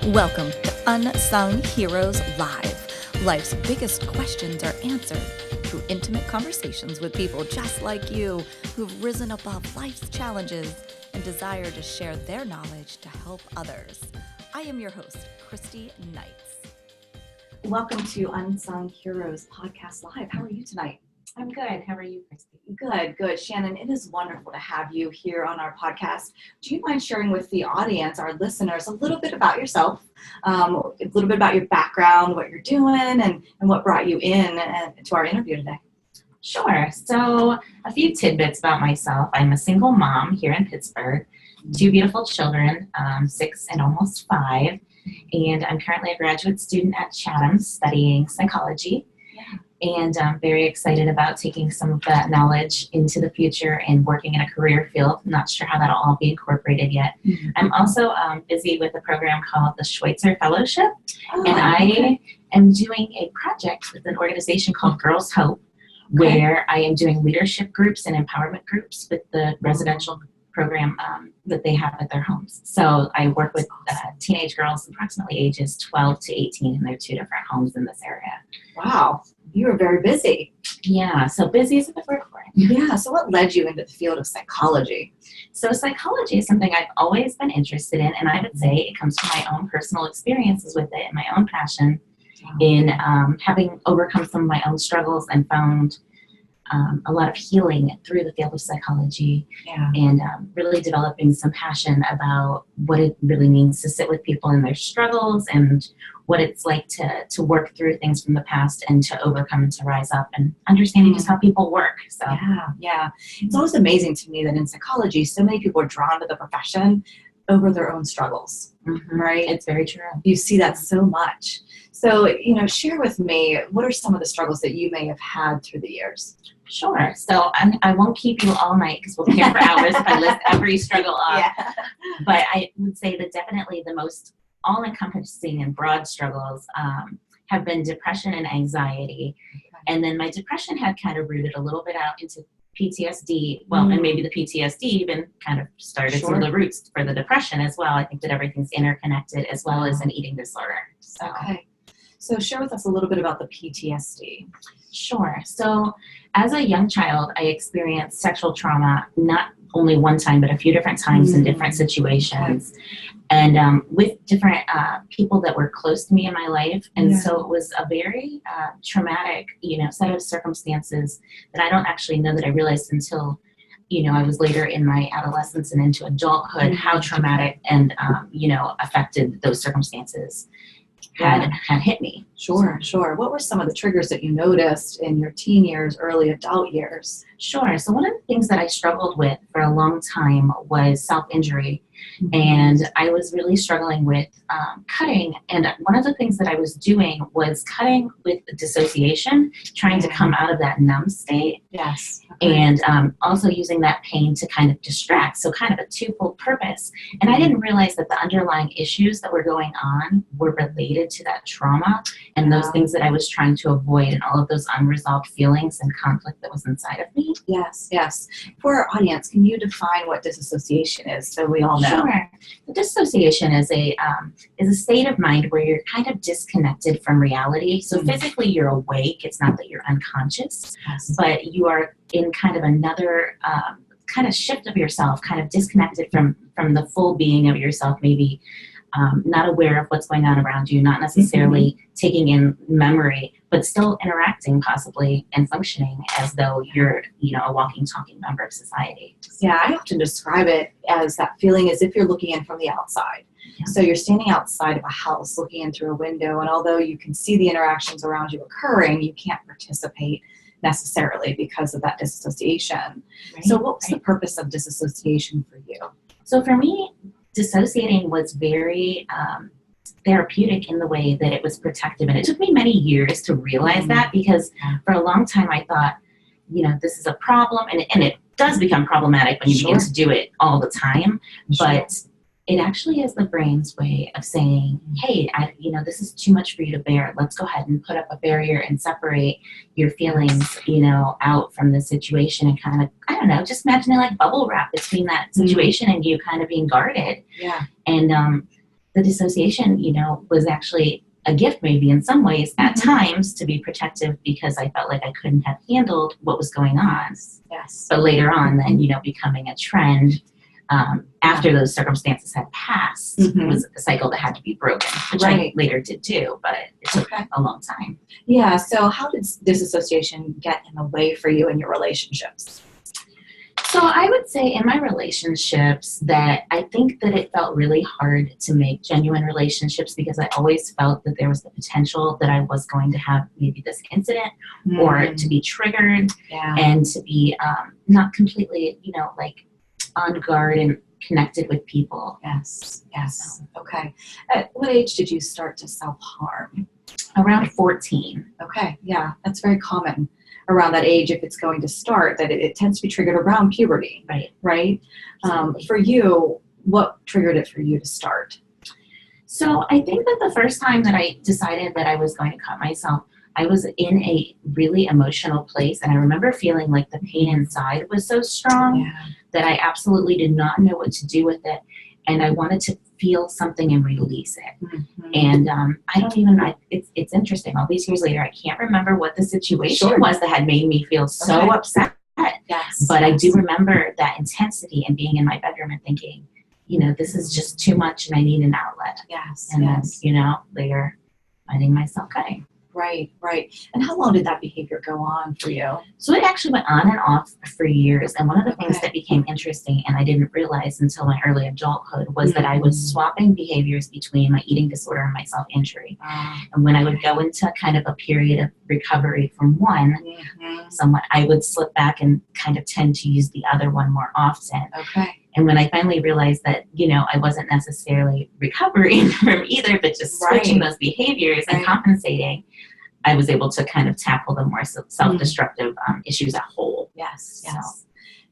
Welcome to Unsung Heroes Live. Life's biggest questions are answered through intimate conversations with people just like you who've risen above life's challenges and desire to share their knowledge to help others. I am your host, Christy Knights. Welcome to Unsung Heroes Podcast Live. How are you tonight? I'm good. How are you, Christy? Good. Shannon, it is wonderful to have you here on our podcast. Do you mind sharing with the audience, our listeners, a little bit about yourself, a little bit about your background, what you're doing, and what brought you in to our interview today? Sure. So a few tidbits about myself. I'm a single mom here in Pittsburgh, 2 beautiful children, 6 and almost 5, and I'm currently a graduate student at Chatham studying psychology. And I'm very excited about taking some of that knowledge into the future and working in a career field. I'm not sure how that'll all be incorporated yet. Mm-hmm. I'm also busy with a program called the Schweitzer Fellowship. And I am doing a project with an organization called Girls Hope, where I am doing leadership groups and empowerment groups with the residential program that they have at their homes. So I work with teenage girls approximately ages 12 to 18 in their 2 different homes in this area. Wow. You are very busy. Yeah, so busy is a good word for it. Yeah, so what led you into the field of psychology? So psychology is something I've always been interested in, and I would say it comes from my own personal experiences with it and my own passion in having overcome some of my own struggles and found a lot of healing through the field of psychology and really developing some passion about what it really means to sit with people in their struggles and what it's like to work through things from the past and to overcome and to rise up and understanding just how people work. So yeah. It's always amazing to me that in psychology, so many people are drawn to the profession over their own struggles, right? It's very true. You see that so much. So, share with me, what are some of the struggles that you may have had through the years? Sure. So I won't keep you all night because we'll be here for hours if I list every struggle off. Yeah. But I would say that definitely the most all-encompassing and broad struggles have been depression and anxiety. And then my depression had kind of rooted a little bit out into PTSD. Well, and maybe the PTSD even kind of started some of the roots for the depression as well. I think that everything's interconnected as well as an eating disorder. So share with us a little bit about the PTSD. Sure. So as a young child, I experienced sexual trauma, not only one time, but a few different times in different situations. And with different people that were close to me in my life. And so it was a very traumatic, set of circumstances that I don't actually know that I realized until, I was later in my adolescence and into adulthood, how traumatic and, affected those circumstances had hit me. Sure. What were some of the triggers that you noticed in your teen years, early adult years? Sure. So one of the things that I struggled with for a long time was self-injury. And I was really struggling with cutting. And one of the things that I was doing was cutting with dissociation, trying to come out of that numb state. Yes. And also using that pain to kind of distract. So kind of a twofold purpose. And I didn't realize that the underlying issues that were going on were related to that trauma and those things that I was trying to avoid and all of those unresolved feelings and conflict that was inside of me. Yes. For our audience, can you define what disassociation is so we all know? Sure. The dissociation is a state of mind where you're kind of disconnected from reality. So physically you're awake. It's not that you're unconscious, but you are in kind of another kind of shift of yourself, kind of disconnected from the full being of yourself, maybe not aware of what's going on around you, not necessarily taking in memory, but still interacting possibly and functioning as though you're, a walking, talking member of society. Yeah, I often describe it as that feeling as if you're looking in from the outside. Yeah. So you're standing outside of a house looking in through a window, and although you can see the interactions around you occurring, you can't participate necessarily because of that disassociation. Right. So what was the purpose of disassociation for you? So for me, dissociating was very therapeutic in the way that it was protective. And it took me many years to realize that because for a long time I thought, this is a problem. And it does become problematic when you begin to do it all the time. But it actually is the brain's way of saying, hey, this is too much for you to bear. Let's go ahead and put up a barrier and separate your feelings, out from the situation and kind of, just imagine it like bubble wrap between that situation and you kind of being guarded. Yeah. And the dissociation, was actually a gift maybe in some ways at times to be protective because I felt like I couldn't have handled what was going on. Yes. But later on then, becoming a trend after those circumstances had passed was a cycle that had to be broken, which I later did too, but it took a long time. Yeah. So how did disassociation get in the way for you in your relationships? So I would say in my relationships that I think that it felt really hard to make genuine relationships because I always felt that there was the potential that I was going to have maybe this incident or to be triggered and to be not completely, like on guard and connected with people. Yes. Yes. Okay. At what age did you start to self-harm? Around 14. Okay. Yeah. That's very common around that age if it's going to start, that it tends to be triggered around puberty. Right? For you, what triggered it for you to start? So I think that the first time that I decided that I was going to cut myself, I was in a really emotional place, and I remember feeling like the pain inside was so strong that I absolutely did not know what to do with it, and I wanted to feel something and release it. And I don't even, it's interesting, all these years later, I can't remember what the situation was that had made me feel so upset. But I do remember that intensity and being in my bedroom and thinking, this is just too much and I need an outlet. And then, later finding myself cutting. Right. And how long did that behavior go on for you? So it actually went on and off for years. And one of the things that became interesting, and I didn't realize until my early adulthood, was that I was swapping behaviors between my eating disorder and my self-injury. And when I would go into kind of a period of recovery from one, somewhat, I would slip back and kind of tend to use the other one more often. And when I finally realized that, I wasn't necessarily recovering from either, but just switching those behaviors and compensating, I was able to kind of tackle the more self-destructive issues at whole. Yes.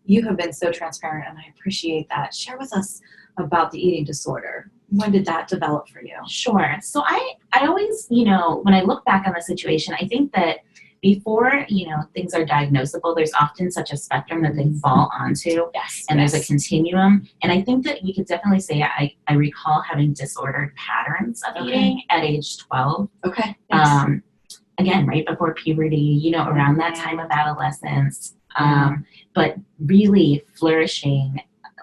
You have been so transparent, and I appreciate that. Share with us about the eating disorder. When did that develop for you? Sure. So I always, when I look back on the situation, I think that before, things are diagnosable, there's often such a spectrum that they fall onto. And there's a continuum. And I think that we could definitely say I recall having disordered patterns of eating at age 12. Again, right before puberty, around that time of adolescence. But really flourishing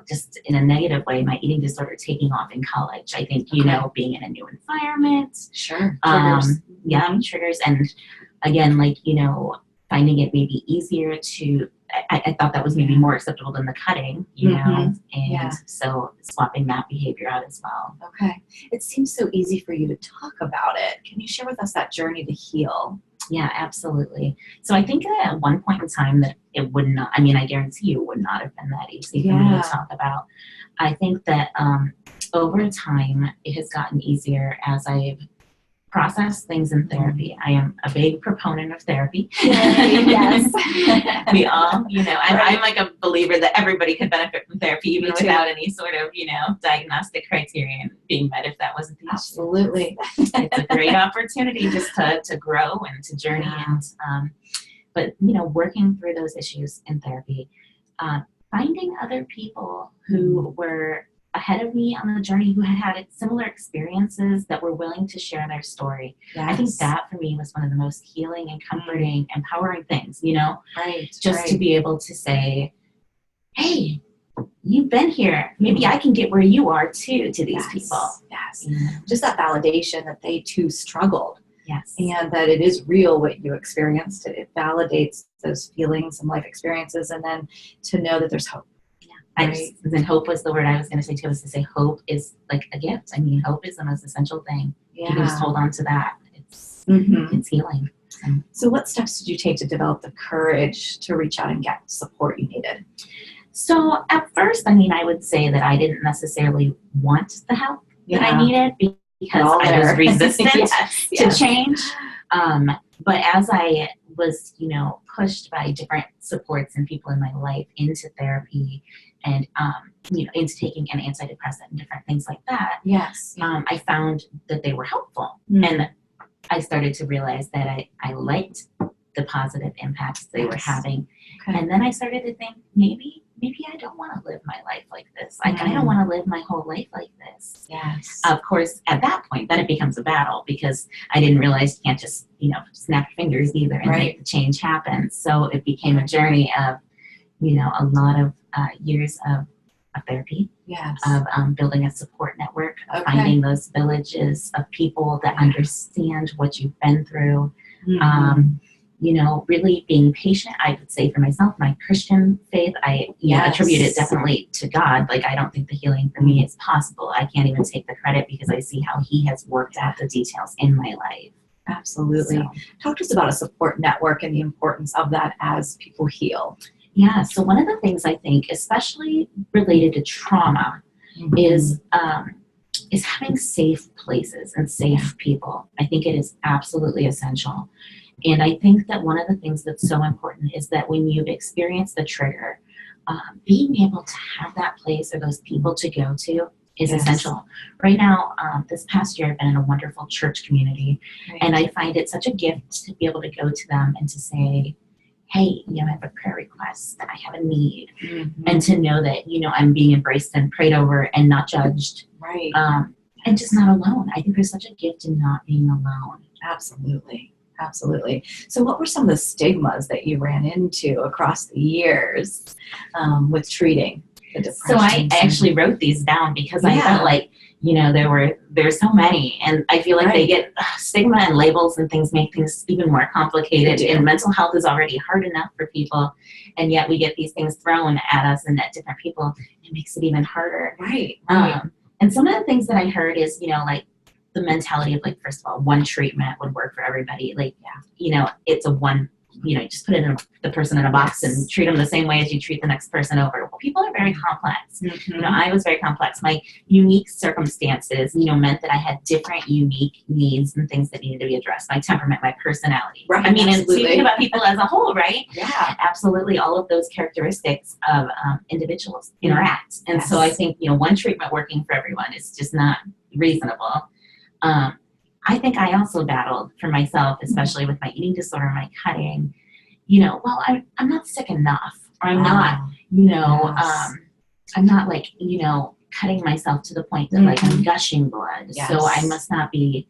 just in a negative way, my eating disorder taking off in college. I think, being in a new environment. Triggers. Triggers. And again, finding it maybe easier to, I thought that was maybe more acceptable than the cutting, and so swapping that behavior out as well. It seems so easy for you to talk about it. Can you share with us that journey to heal? Yeah, absolutely. So I think that at one point in time that it would not, I guarantee you it would not have been that easy for me to talk about. I think that over time it has gotten easier as I've process things in therapy. I am a big proponent of therapy. We all, I'm like a believer that everybody could benefit from therapy even without any sort of, diagnostic criterion being met if that wasn't the issue. It's a great opportunity just to grow and to journey and, but, working through those issues in therapy, finding other people who were ahead of me on the journey who had similar experiences that were willing to share their story. I think that for me was one of the most healing and comforting, empowering things, just to be able to say, hey, you've been here. Maybe I can get where you are too to these people. Just that validation that they too struggled. And that it is real what you experienced. It validates those feelings and life experiences, and then to know that there's hope. Then hope was the word I was going to say too, was to say hope is like a gift. Hope is the most essential thing. You can just hold on to that. It's healing. So what steps did you take to develop the courage to reach out and get support you needed? So at first, I would say that I didn't necessarily want the help that I needed because I was resistant to change. But as I was, pushed by different supports and people in my life into therapy and, into taking an antidepressant and different things like that, I found that they were helpful. And I started to realize that I liked the positive impacts they were Yes. having. Okay. And then I started to think, maybe I don't want to live my life like this. Like, I don't want to live my whole life like this. Yes. Of course, at that point, then it becomes a battle because I didn't realize you can't just, snap your fingers either and Right. make the change happen. So it became a journey of, a lot of years of therapy, Yes. of building a support network, of Okay. finding those villages of people that understand what you've been through. Mhm. Really being patient. I would say for myself, my Christian faith, I Yes. attribute it definitely to God. Like, I don't think the healing for me is possible. I can't even take the credit because I see how He has worked out the details in my life. Absolutely. So, Talk to us about a support network and the importance of that as people heal. yeah. So one of the things I think, especially related to trauma, is having safe places and safe people. I think it is absolutely essential. And I think that one of the things that's so important is that when you've experienced the trigger, being able to have that place or those people to go to is Yes. essential. Right now, this past year, I've been in a wonderful church community, and I find it such a gift to be able to go to them and to say, hey, I have a prayer request, I have a need, and to know that, I'm being embraced and prayed over and not judged, Right. and just not alone. I think there's such a gift in not being alone. Absolutely. Absolutely. So what were some of the stigmas that you ran into across the years with treating the depression? So I actually wrote these down because I felt like, there's so many, and I feel like they get stigma and labels and things make things even more complicated. They do. And mental health is already hard enough for people, and yet we get these things thrown at us and at different people. It makes it even harder. Right. And some of the things that I heard is, the mentality of, like, first of all, one treatment would work for everybody. Like, it's a one, just put the person in a box and treat them the same way as you treat the next person over. Well, people are very complex. I was very complex. My unique circumstances, meant that I had different unique needs and things that needed to be addressed. My temperament, my personality. Right, I mean, and absolutely. speaking about people as a whole, right? Yeah. Absolutely. All of those characteristics of individuals interact. And so I think, one treatment working for everyone is just not reasonable. I think I also battled for myself, especially with my eating disorder, my cutting, I'm not sick enough, or I'm not, I'm not like, cutting myself to the point that like I'm gushing blood. Yes. So I must not be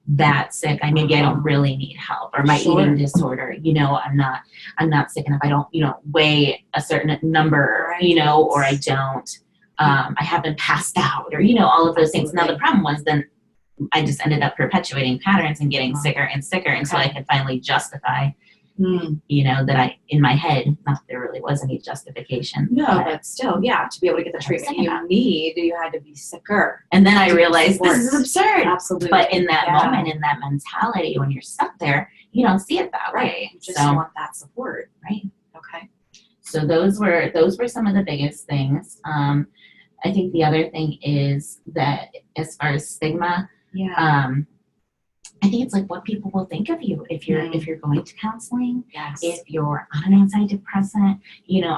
that sick. Maybe I don't really need help, or my eating disorder, I'm not sick enough. I don't, weigh a certain number, or I don't, I haven't passed out, or, all of those things. Now the problem was then I just ended up perpetuating patterns and getting sicker and sicker until I could finally justify, that I, in my head, not that there really was any justification. No, but still, to be able to get the treatment you need, you had to be sicker. And then I realized this is absurd. Absolutely. But in that moment, in that mentality, when you're stuck there, you don't see it that way. You just want that support. Right. Okay. So those were some of the biggest things. I think the other thing is that as far as stigma, I think it's like what people will think of you if you're going to counseling, if you're on an antidepressant.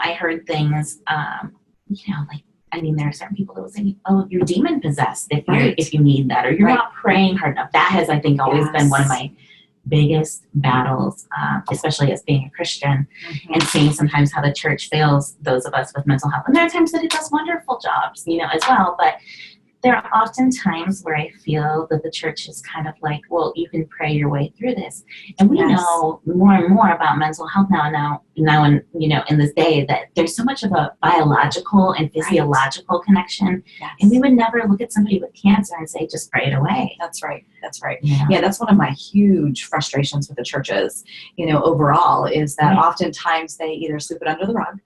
I heard things, there are certain people that will say, "Oh, you're demon possessed if you need that, or you're not praying hard enough." That has, I think, always been one of my biggest battles, especially as being a Christian, and seeing sometimes how the church fails those of us with mental health. And there are times that it does wonderful jobs, as well, but there are often times where I feel that the church is kind of like, well, you can pray your way through this. And we know more and more about mental health now in, in this day, that there's so much of a biological and physiological connection. And we would never look at somebody with cancer and say, just pray it away. That's right. Yeah. That's one of my huge frustrations with the churches, overall, is that oftentimes they either sweep it under the rug,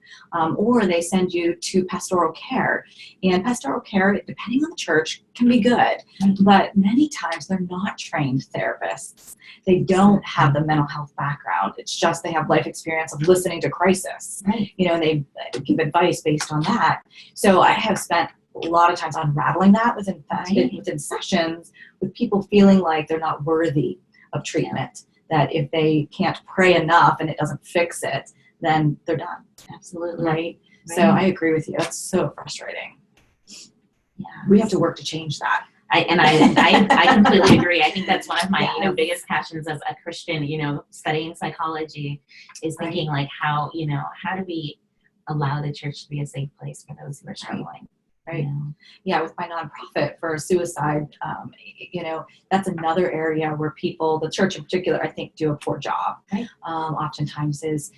or they send you to pastoral care. And pastoral care, depending on the church, can be good, but many times they're not trained therapists. They don't have the mental health background. It's just they have life experience of listening to crisis, and they give advice based on that. So I have spent a lot of times unraveling that within sessions, with people feeling like they're not worthy of treatment, that if they can't pray enough and it doesn't fix it, then they're done. Absolutely. Right? So I agree with you. It's so frustrating. Yeah. We have to work to change that. I completely agree. I think that's one of my Yes. biggest passions as a Christian, studying psychology, is thinking like how do we allow the church to be a safe place for those who are struggling. Right. Yeah, with my nonprofit for suicide, that's another area where people, the church in particular, I think do a poor job. Right. Oftentimes is,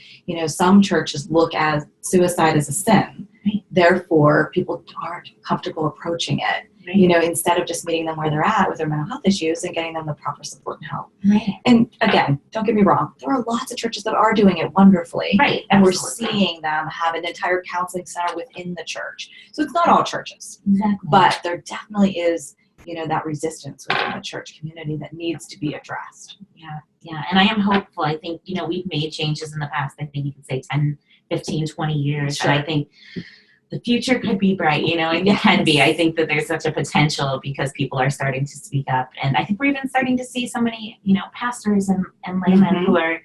some churches look at suicide as a sin. Right. Therefore, people aren't comfortable approaching it. Right. Instead of just meeting them where they're at with their mental health issues and getting them the proper support and help. Right. And again, don't get me wrong, there are lots of churches that are doing it wonderfully. Right. And Absolutely. we're seeing them have an entire counseling center within the church. So it's not all churches, Exactly. but there definitely is, that resistance within the church community that needs to be addressed. Yeah. And I am hopeful. I think, we've made changes in the past. I think you could say 10, 15, 20 years. Sure. And I think the future could be bright, and it can be. I think that there's such a potential because people are starting to speak up. And I think we're even starting to see so many, pastors and laymen who are,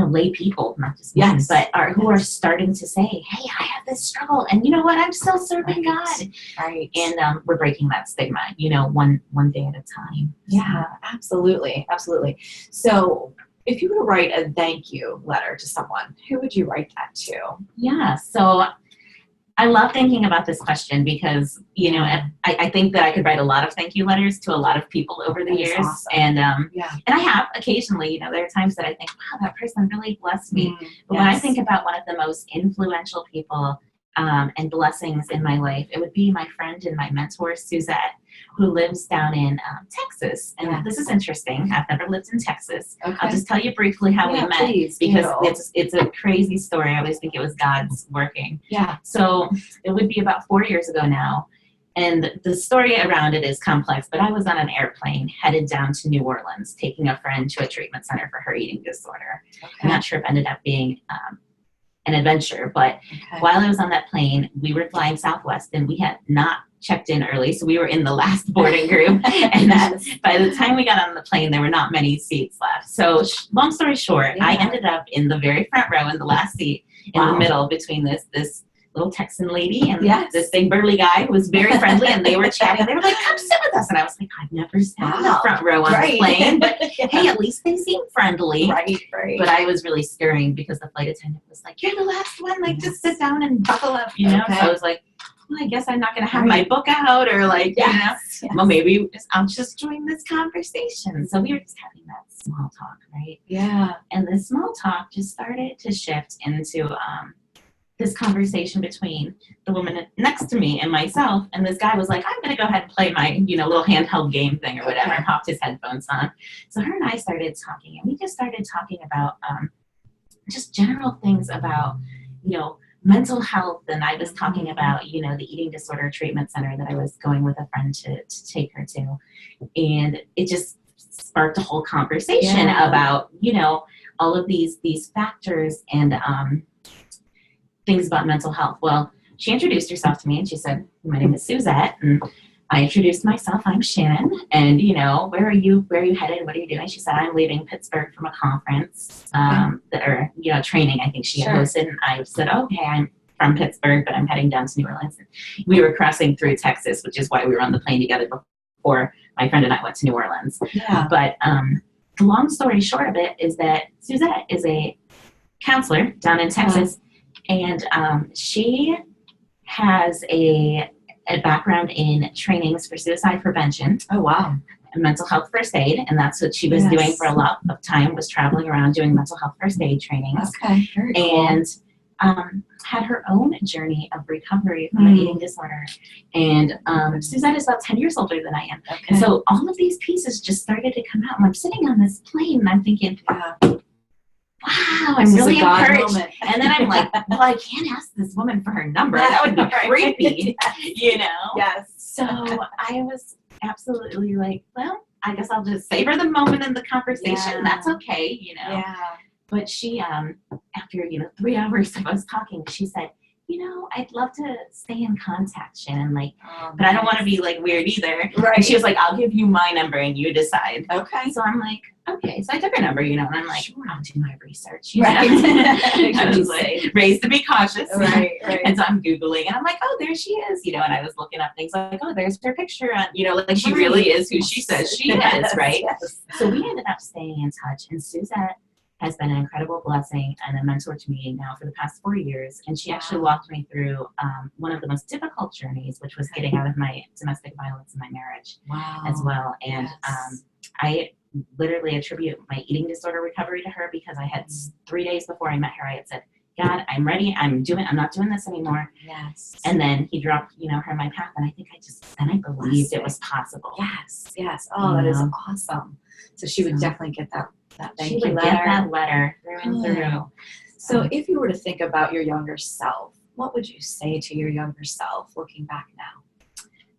lay people, not just men, but who are starting to say, hey, I have this struggle. And you know what? I'm still serving God. Right. And we're breaking that stigma, one day at a time. Yeah, absolutely. Absolutely. So if you were to write a thank you letter to someone, who would you write that to? Yeah. So I love thinking about this question because, I think that I could write a lot of thank you letters to a lot of people over the That is years. awesome. And Yeah. and I have occasionally, there are times that I think, wow, that person really blessed me. But when I think about one of the most influential people and blessings in my life, it would be my friend and my mentor, Suzette, who lives down in Texas. And this is interesting. I've never lived in Texas. Okay. I'll just tell you briefly how we met Please, because it's a crazy story. I always think it was God's working. Yeah. So it would be about 4 years ago now. And the story around it is complex, but I was on an airplane headed down to New Orleans, taking a friend to a treatment center for her eating disorder. I'm Okay. not sure if it ended up being an adventure, but while I was on that plane, we were flying Southwest and we had not checked in early. So we were in the last boarding group. And by the time we got on the plane, there were not many seats left. So long story short, I ended up in the very front row in the last seat in the middle between this little Texan lady and this big burly guy who was very friendly, and they were chatting. They were like, come sit with us. And I was like, I've never sat in the front row on the plane, but hey, at least they seem friendly. Right. But I was really scurrying because the flight attendant was like, you're the last one, like just sit down and buckle up, So I was like, well, I guess I'm not going to have my book out or well, maybe I'll just join this conversation. So we were just having that small talk, right? Yeah. And the small talk just started to shift into this conversation between the woman next to me and myself. And this guy was like, I'm going to go ahead and play my, little handheld game thing or whatever, and popped his headphones on. So her and I started talking, and we just started talking about just general things about, mental health. And I was talking about, the eating disorder treatment center that I was going with a friend to take her to. And it just sparked a whole conversation about, all of these factors and things about mental health. Well, she introduced herself to me and she said, my name is Suzette. And I introduced myself. I'm Shannon. And, where are you headed? What are you doing? She said, I'm leaving Pittsburgh from a conference training I think she had hosted. And I said, okay, I'm from Pittsburgh, but I'm heading down to New Orleans. And we were crossing through Texas, which is why we were on the plane together before my friend and I went to New Orleans. Yeah. But the long story short of it is that Suzette is a counselor down in Texas. And she has a background in trainings for suicide prevention. Oh, wow. And mental health first aid. And that's what she was doing for a lot of time, was traveling around doing mental health first aid trainings. Okay. Very cool. And had her own journey of recovery from an eating disorder. And Suzette is about 10 years older than I am. Okay. And so all of these pieces just started to come out. And I'm sitting on this plane and I'm thinking, wow, I'm really encouraged. And then I'm like, well, I can't ask this woman for her number. That would be creepy, Yes. So I was absolutely like, well, I guess I'll just savor the moment in the conversation. Yeah. That's okay, Yeah. But she, after, 3 hours of us talking, she said, I'd love to stay in contact, Shannon, but I don't want to be weird either. Right. And she was like, I'll give you my number and you decide. Okay. So I'm like, okay. So I took her number, and I'm like, Sure. I'll do my research. Right. I was like, raised to be cautious. Right. And so I'm Googling, and I'm like, oh, there she is, and I was looking up things like, oh, there's her picture on, like she really is who she says she is, right? Yes. So we ended up staying in touch, and Suzette has been an incredible blessing and a mentor to me now for the past 4 years. And she actually walked me through one of the most difficult journeys, which was getting out of my domestic violence in my marriage as well. And I literally attribute my eating disorder recovery to her, because I had 3 days before I met her, I had said, God, I'm ready. I'm not doing this anymore. Yes. And then he dropped, her in my path. And I think I believed it was possible. Yes. Yes. Oh, that is awesome. So she would definitely get that thank She you would letter. get that letter through and through. So if you were to think about your younger self, what would you say to your younger self looking back now?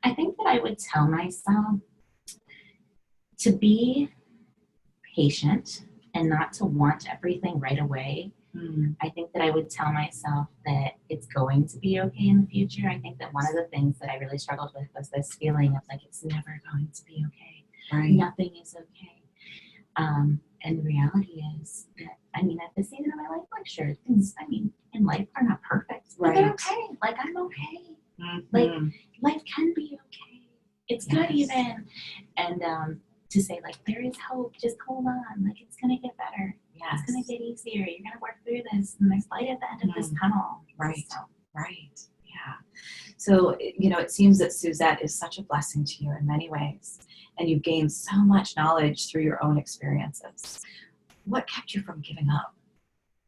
I think that I would tell myself to be patient and not to want everything right away. I think that I would tell myself that it's going to be okay in the future. I think that one of the things that I really struggled with was this feeling of like, it's never going to be okay. Right. Nothing is okay. And the reality is that, at this season of my life, like, sure, things, in life are not perfect, but they're okay. Like, I'm okay. Like, life can be okay. It's good even. And to say, like, there is hope, just hold on. Like, it's going to get better. Yes. It's going to get easier. You're going to work through this. And there's light at the end of this tunnel. Right. So. Right. Yeah. So, it seems that Suzette is such a blessing to you in many ways, and you've gained so much knowledge through your own experiences. What kept you from giving up?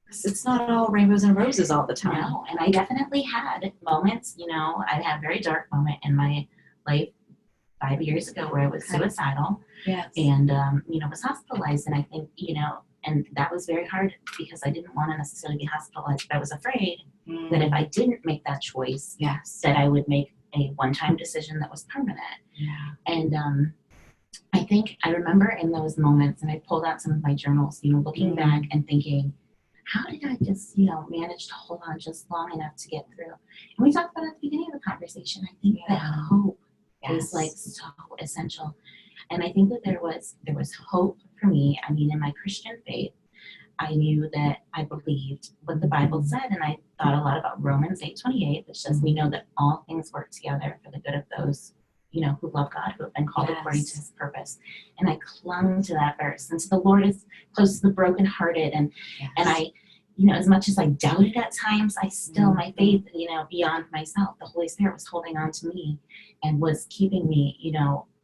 Because it's not all rainbows and roses all the time. No, and I definitely had moments, I had a very dark moment in my life 5 years ago where I was suicidal. Yes. And, was hospitalized. And I think, and that was very hard because I didn't want to necessarily be hospitalized, but I was afraid that if I didn't make that choice, that I would make a one-time decision that was permanent. Yeah. And I think I remember in those moments, and I pulled out some of my journals, looking back and thinking, how did I just, manage to hold on just long enough to get through? And we talked about it at the beginning of the conversation. I think that hope is like so essential. And I think that there was hope for me. In my Christian faith, I knew that I believed what the Bible said, and I thought a lot about Romans 8:28, which says we know that all things work together for the good of those, who love God, who have been called according to his purpose. And I clung to that verse. And so the Lord is close to the brokenhearted. And I, as much as I doubted at times, I still, my faith, beyond myself, the Holy Spirit was holding on to me and was keeping me,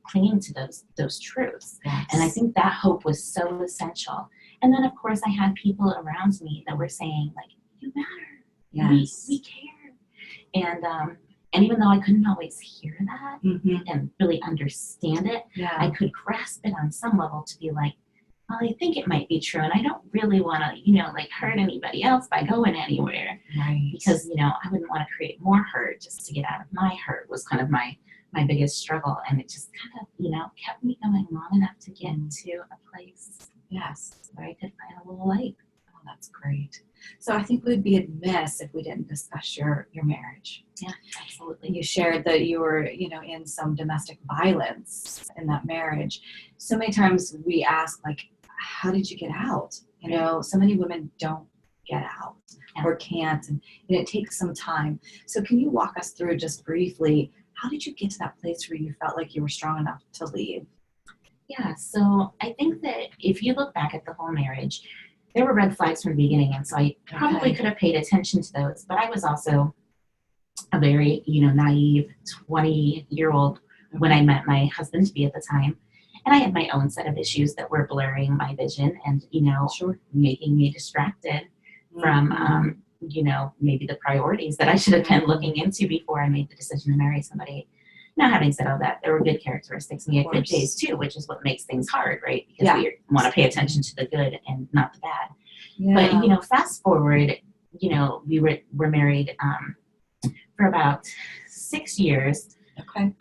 clinging to those truths. Yes. And I think that hope was so essential. And then, of course, I had people around me that were saying, like, you matter. Yes. We care. And even though I couldn't always hear that and really understand it, I could grasp it on some level to be like, well, I think it might be true. And I don't really want to, hurt anybody else by going anywhere. Right. Because, I wouldn't want to create more hurt just to get out of my hurt was kind of my biggest struggle. And it just kind of, kept me going long enough to get to a place where I could find a little light. Oh, that's great. So I think we'd be amiss if we didn't discuss your marriage. Yeah, absolutely. You shared that you were, in some domestic violence in that marriage. So many times we ask, like, how did you get out? So many women don't get out or can't, and it takes some time. So can you walk us through just briefly, how did you get to that place where you felt like you were strong enough to leave? Yeah, so I think that if you look back at the whole marriage, there were red flags from the beginning, and so I probably could have paid attention to those, but I was also a very, naive 20-year-old when I met my husband-to-be at the time, and I had my own set of issues that were blurring my vision and, making me distracted from, maybe the priorities that I should have been looking into before I made the decision to marry somebody. Now, having said all that, there were good characteristics. We had good days too, which is what makes things hard, right? Because we want to pay attention to the good and not the bad. Yeah. But, fast forward, we were married for about 6 years. Okay.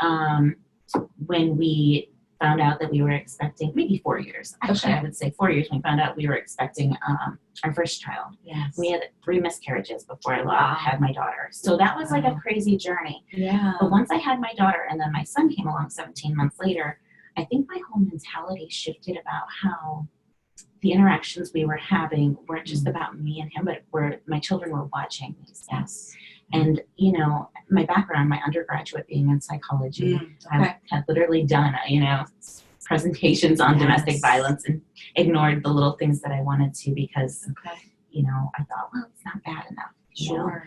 When we found out that we were expecting, maybe 4 years. Actually, I would say 4 years when we found out we were expecting our first child. Yes. We had 3 miscarriages before I had my daughter. So that was like a crazy journey. Yeah. But once I had my daughter and then my son came along 17 months later, I think my whole mentality shifted about how the interactions we were having weren't just about me and him, but my children were watching these things. Yes. And, my background, my undergraduate being in psychology, Okay. I had literally done, presentations on domestic Yes. violence and ignored the little things that I wanted to because, Okay. I thought, well, it's not bad enough. Sure.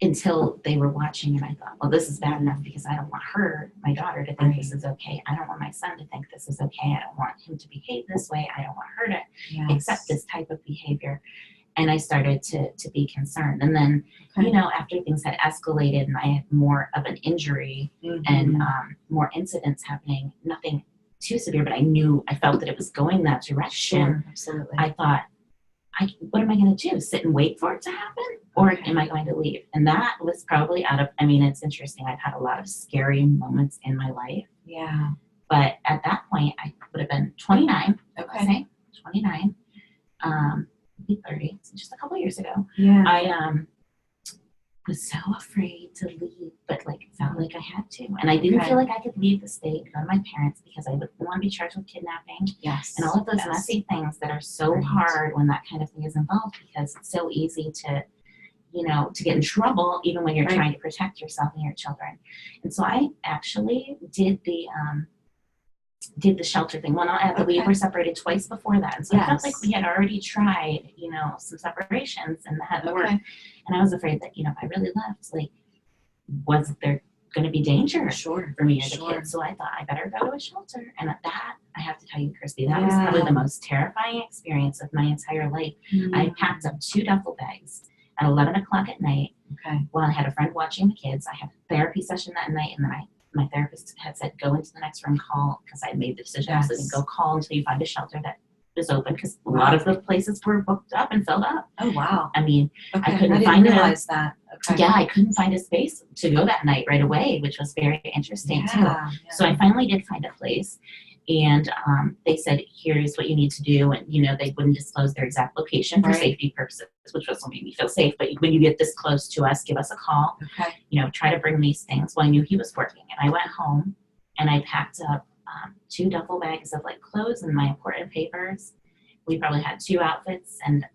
Until they were watching and I thought, well, this is bad enough because I don't want her, my daughter, to think this is okay. I don't want my son to think this is okay. I don't want him to behave this way. I don't want her to Yes. accept this type of behavior. And I started to be concerned. And then, Okay. after things had escalated and I had more of an injury and more incidents happening, nothing too severe, but I felt that it was going that direction. Sure. Absolutely. I thought, what am I going to do? Sit and wait for it to happen? Or Okay. am I going to leave? And that was probably it's interesting. I've had a lot of scary moments in my life. Yeah. But at that point, I would have been 29. Okay. Let's say 29. Maybe 30. So just a couple years ago. Yeah. I was so afraid to leave, but felt like I had to. And I didn't Okay. feel like I could leave the state, go to my parents, because I wouldn't want to be charged with kidnapping. Yes. And all of those Yes. messy things that are so Right. hard when that kind of thing is involved because it's so easy to get in trouble even when you're Right. trying to protect yourself and your children. And so I actually did the shelter thing. Well, not I believe Okay. we're separated twice before that. And so I felt Yes. like we had already tried, some separations and that hadn't worked. Okay. And I was afraid that, if I really left, was there going to be danger Sure. for me as a Sure. kid? So I thought I better go to a shelter. And at that, I have to tell you, Christy, that was probably Yeah. the most terrifying experience of my entire life. I packed up 2 duffel bags at 11 o'clock at night. Okay. While I had a friend watching the kids. I had a therapy session that night, and then my therapist had said, go into the next room, call, because I made the decision. I said, Yes. go call until you find a shelter that is open, because a Wow. lot of the places were booked up and filled up. Oh, wow. I mean, Okay. couldn't didn't find realize that. Okay. yeah, I couldn't find a space to go that night right away, which was very interesting too. Yeah. So I finally did find a place, and they said, here's what you need to do. And, they wouldn't disclose their exact location for Right. safety purposes, which also made me feel safe. But when you get this close to us, give us a call, Okay. try to bring these things. Well, I knew he was working, and I went home and I packed up 2 duffel bags of clothes and my important papers. We probably had 2 outfits and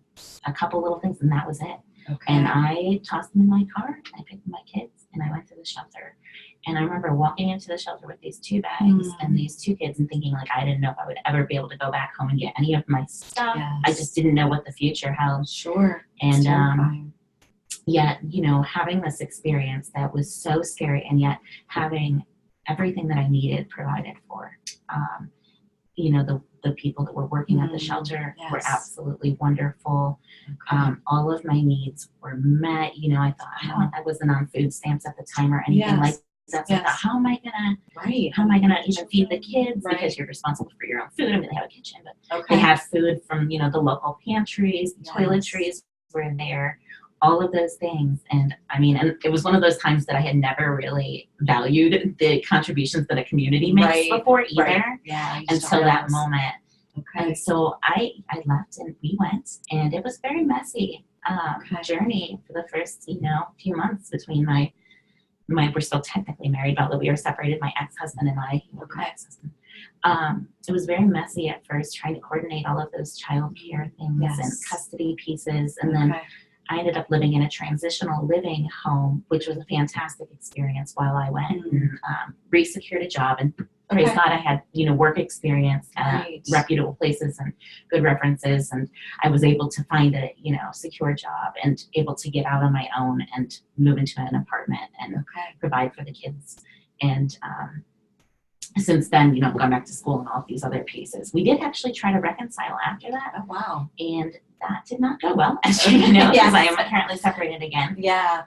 a couple little things, and that was it. Okay. And I tossed them in my car. I picked up my kids and I went to the shelter. And I remember walking into the shelter with these 2 bags and these 2 kids and thinking I didn't know if I would ever be able to go back home and get any of my stuff. Yes. I just didn't know what the future held. Sure. And It's terrifying. yet, having this experience that was so scary, and yet having everything that I needed provided for. The people that were working at the shelter were Yes. absolutely wonderful. Okay. All of my needs were met. I thought I wasn't on food stamps at the time or anything Yes. like that. So I Yes. thought, how am I Right. gonna even feed the kids? Right. Because you're responsible for your own food. I mean, they have a kitchen, but Okay. they had food from the local pantries, the Yes. toiletries were there, all of those things. And and it was one of those times that I had never really valued the contributions that a community makes Right. before either, Right. Yeah. you just until don't that realize. moment. Okay. And so I left and we went, and it was very messy Okay. journey for the first few months between my we're still technically married, but although we were separated, my ex-husband and I. My Okay. ex-husband. It was very messy at first, trying to coordinate all of those childcare things Yes. and custody pieces, and then Okay. I ended up living in a transitional living home, which was a fantastic experience while I went and re-secured a job. And praise Okay. God, I had, work experience at Right. reputable places and good references. And I was able to find a, secure job and able to get out on my own and move into an apartment and Okay. provide for the kids. And since then, I've gone back to school and all of these other pieces. We did actually try to reconcile after that. Oh, wow. And that did not go well, as you know, because Yes. I am currently separated again. Yeah.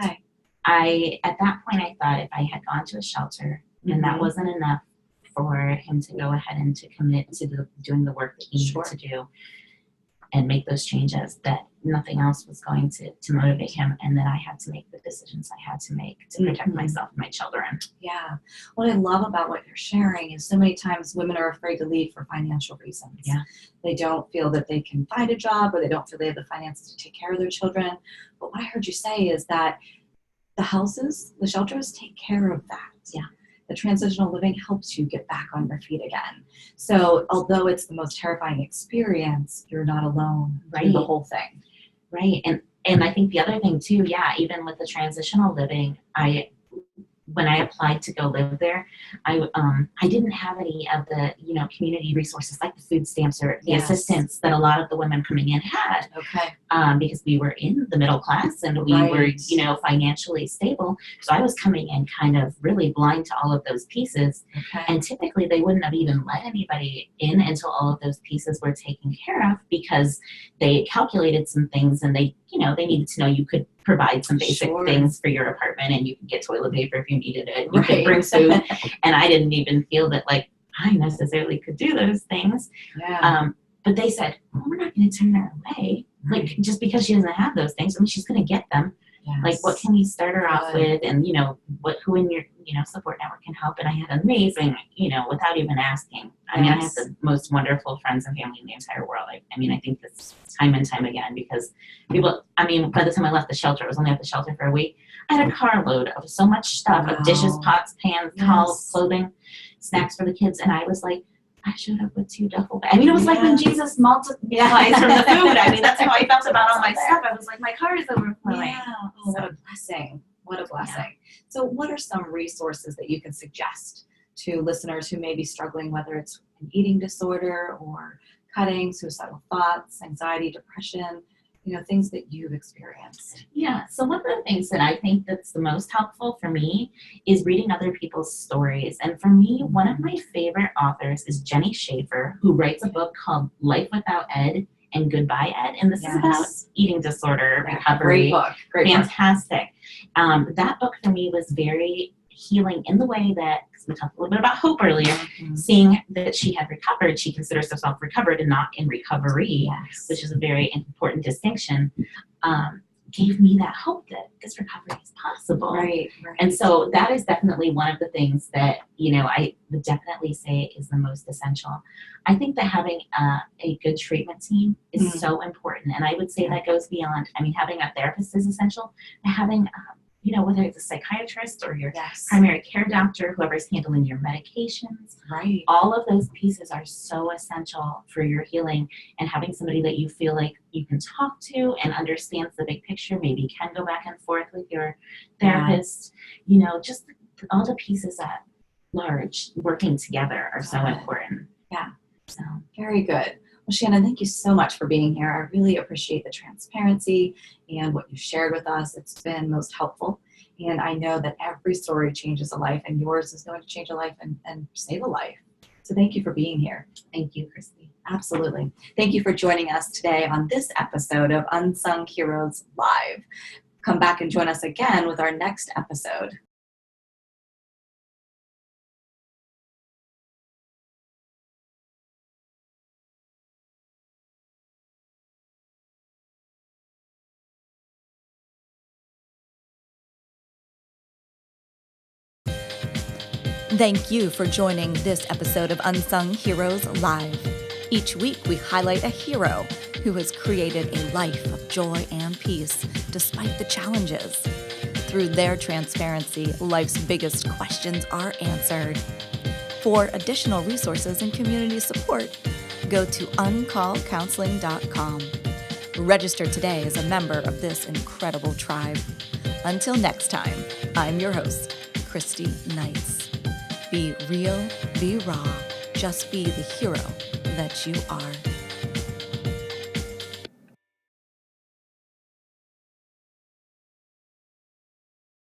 Okay. At that point, I thought if I had gone to a shelter and that Mhm. wasn't enough for him to go ahead and to commit to doing the work that he Sure. needed to do and make those changes, that nothing else was going to motivate him, and that I had to make the decisions I had to make to protect Mhm. myself and my children. Yeah. What I love about what you're sharing is so many times women are afraid to leave for financial reasons. Yeah. They don't feel that they can find a job, or they don't feel they have the finances to take care of their children. But what I heard you say is that the houses, the shelters take care of that. Yeah. the transitional living helps you get back on your feet again. So although it's the most terrifying experience, you're not alone through the Right. whole thing. Right. And I think the other thing too, yeah, even with the transitional living, when I applied to go live there, I didn't have any of the, community resources like the food stamps or the Yes. assistance that a lot of the women coming in had, Okay. because we were in the middle class and we were, Right. financially stable. So I was coming in kind of really blind to all of those pieces. Okay. And typically they wouldn't have even let anybody in until all of those pieces were taken care of, because they calculated some things and they needed to know you could provide some basic Sure. things for your apartment, and you could get toilet paper if you needed it. You could Right. bring food. And I didn't even feel that like I necessarily could do those things. Yeah. But they said, well, we're not going to turn her away. Like, just because she doesn't have those things, I mean, she's going to get them. Like, Yes. what can we start her off Good. with? And, who in your, support network can help? And I had amazing, without even asking. I mean, I have Yes. the most wonderful friends and family in the entire world. I mean, I think this time and time again, because people, by the time I left the shelter, I was only at the shelter for a week. I had a carload of so much stuff, of dishes, Wow. pots, pans, towels, Yes. clothing, snacks for the kids. And I was like, I showed up with 2 duffel bags. I mean, it was like when Yes. Jesus multiplies from the food. I mean, that's how I felt about all my stuff. I was like, my car is overflowing. Yeah. Oh, what a blessing. What a blessing. So what are some resources that you can suggest to listeners who may be struggling, whether it's an eating disorder or cutting, suicidal thoughts, anxiety, depression, things that you've experienced? Yeah. So one of the things that I think that's the most helpful for me is reading other people's stories. And for me, one of my favorite authors is Jenny Schaefer, who writes a book called Life Without Ed and Goodbye Ed. And this is about eating disorder recovery. Great book. Great book. Fantastic. That book for me was very healing in the way that, because we talked a little bit about hope earlier, Mhm. seeing that she had recovered, she considers herself recovered and not in recovery, Yes. which is a very important distinction, gave me that hope that this recovery is possible. Right. And so that is definitely one of the things that, I would definitely say is the most essential. I think that having a good treatment team is so important. And I would say that goes beyond, having a therapist is essential, but having, whether it's a psychiatrist or your Yes. primary care doctor, whoever's handling your medications, Right. all of those pieces are so essential for your healing, and having somebody that you feel like you can talk to and understands the big picture, maybe can go back and forth with your therapist, just all the pieces at large working together are so Got it. important. Yeah. So Very good. Well, Shannon, thank you so much for being here. I really appreciate the transparency and what you shared with us. It's been most helpful. And I know that every story changes a life, and yours is going to change a life and save a life. So thank you for being here. thank you, Christy. Absolutely. Thank you for joining us today on this episode of Unsung Heroes Live. Come back and join us again with our next episode. Thank you for joining this episode of Unsung Heroes Live. Each week, we highlight a hero who has created a life of joy and peace despite the challenges. Through their transparency, life's biggest questions are answered. For additional resources and community support, go to uncallcounseling.com. Register today as a member of this incredible tribe. Until next time, I'm your host, Christy Knights. Be real, be raw, just be the hero that you are.